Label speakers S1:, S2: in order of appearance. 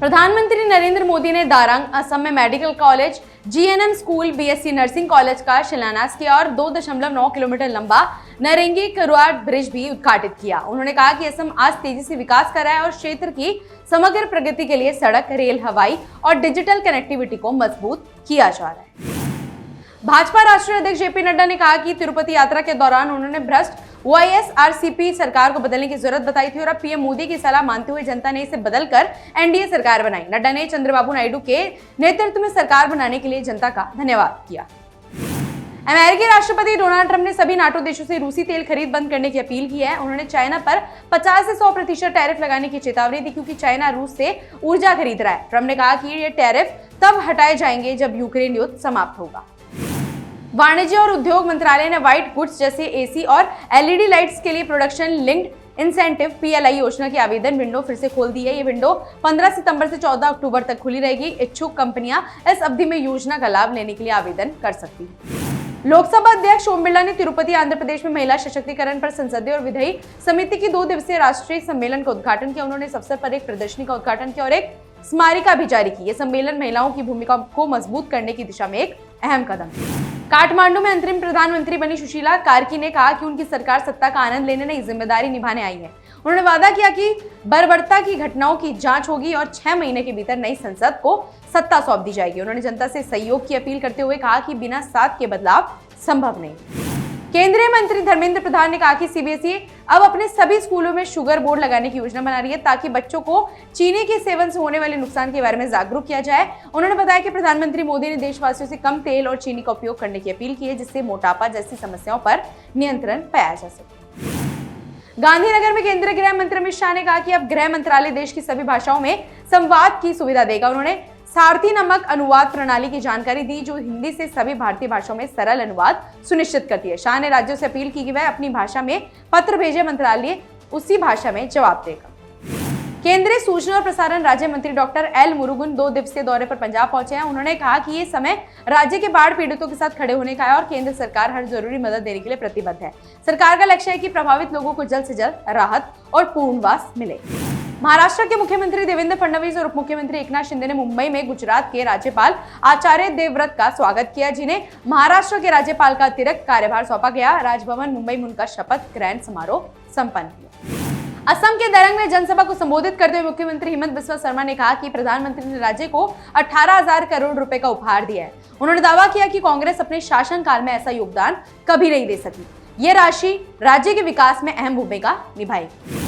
S1: प्रधानमंत्री नरेंद्र मोदी ने दारंग असम में medical college, GNM school, BSc nursing college का शिलान्यास किया और 2.9 किलोमीटर लंबा नरेंगी करुआड ब्रिज भी उद्घाटित किया। उन्होंने कहा कि असम आज तेजी से विकास कर रहा है और क्षेत्र की समग्र प्रगति के लिए सड़क, रेल, हवाई और डिजिटल कनेक्टिविटी को मजबूत किया जा रहा है। भाजपा राष्ट्रीय अध्यक्ष जेपी नड्डा ने कहा कि तिरुपति यात्रा के दौरान उन्होंने भ्रष्ट वाईएसआरसीपी सरकार को बदलने की जरूरत बताई थी और अब पीएम मोदी की सलाह मानते हुए जनता ने इसे बदलकर एनडीए सरकार बनाई। नड्डा ने चंद्रबाबू नायडू के नेतृत्व में सरकार बनाने के लिए जनता का धन्यवाद किया। अमेरिकी राष्ट्रपति डोनाल्ड ट्रंप ने सभी नाटो देशों से रूसी तेल खरीद बंद करने की अपील की है। उन्होंने चाइना पर 50 से 100% टैरिफ लगाने की चेतावनी दी क्योंकि चाइना रूस से ऊर्जा खरीद रहा है। ट्रंप ने कहा कि ये टैरिफ तब हटाए जाएंगे जब यूक्रेन युद्ध समाप्त होगा। वाणिज्य और उद्योग मंत्रालय ने व्हाइट गुड्स जैसे एसी और एलईडी लाइट्स के लिए प्रोडक्शन लिंक्ड इंसेंटिव पीएलआई योजना की आवेदन विंडो फिर से खोल दी है। ये विंडो 15 सितंबर से 14 अक्टूबर तक खुली रहेगी। इच्छुक कंपनियां इस अवधि में योजना का लाभ लेने के लिए आवेदन कर सकती हैं। लोकसभा अध्यक्ष ओम बिरला ने तिरुपति आंध्र प्रदेश में महिला सशक्तिकरण पर संसदीय और विधायी समिति की 2 दिवसीय राष्ट्रीय सम्मेलन का उद्घाटन किया। उन्होंने इस अवसर पर एक प्रदर्शनी का उद्घाटन किया और एक स्मारिका भी जारी की। यह सम्मेलन महिलाओं की भूमिका को मजबूत करने की दिशा में एक अहम कदम है। काठमांडू में अंतरिम प्रधानमंत्री बनी सुशीला कार्की ने कहा कि उनकी सरकार सत्ता का आनंद लेने नहीं, जिम्मेदारी निभाने आई है। उन्होंने वादा किया कि बर्बरता की घटनाओं की जांच होगी और 6 महीने के भीतर नई संसद को सत्ता सौंप दी जाएगी। उन्होंने जनता से सहयोग की अपील करते हुए कहा कि बिना साथ के बदलाव संभव नहीं। केंद्रीय मंत्री धर्मेंद्र प्रधान ने कहा कि सीबीएसई अब अपने सभी स्कूलों में शुगर बोर्ड लगाने की योजना बना रही है ताकि बच्चों को चीनी के सेवन से होने वाले नुकसान के बारे में जागरूक किया जाए। उन्होंने बताया कि प्रधानमंत्री मोदी ने देशवासियों से कम तेल और चीनी का उपयोग करने की अपील की है जिससे मोटापा जैसी समस्याओं पर नियंत्रण पाया जा सके। गांधीनगर में केंद्रीय गृह मंत्री अमित शाह ने कहा कि अब गृह मंत्रालय देश की सभी भाषाओं में संवाद की सुविधा देगा। उन्होंने सारथी नामक अनुवाद प्रणाली की जानकारी दी जो हिंदी से सभी भारतीय भाषाओं में सरल अनुवाद सुनिश्चित करती है। शाह ने राज्यों से अपील की कि वह अपनी भाषा में पत्र भेजे, मंत्रालय उसी भाषा में जवाब देगा। केंद्रीय सूचना और प्रसारण राज्य मंत्री डॉक्टर एल मुरुगन 2 दिवसीय दौरे पर पंजाब पहुंचे हैं। उन्होंने कहा कि ये समय राज्य के बाढ़ पीड़ितों के साथ खड़े होने का है और केंद्र सरकार हर जरूरी मदद देने के लिए प्रतिबद्ध है। सरकार का लक्ष्य है कि प्रभावित लोगों को जल्द से जल्द राहत और पुनर्वास मिले। महाराष्ट्र के मुख्यमंत्री देवेंद्र फडणवीस और उप मुख्यमंत्री एकनाथ शिंदे ने मुंबई में गुजरात के राज्यपाल आचार्य देवव्रत का स्वागत किया जिन्हें महाराष्ट्र के राज्यपाल का अतिरिक्त कार्यभार सौंपा गया। राजभवन मुंबई में उनका शपथ ग्रहण समारोह संपन्न हुआ। असम के दरंग में जनसभा को संबोधित करते हुए मुख्यमंत्री हिमंत बिस्वा शर्मा ने कहा कि प्रधानमंत्री ने राज्य को 18,000 करोड़ रुपए का उपहार दिया है। उन्होंने दावा किया कि कांग्रेस अपने शासनकाल में ऐसा योगदान कभी नहीं दे सकी। ये राशि राज्य के विकास में अहम भूमिका निभाएगी।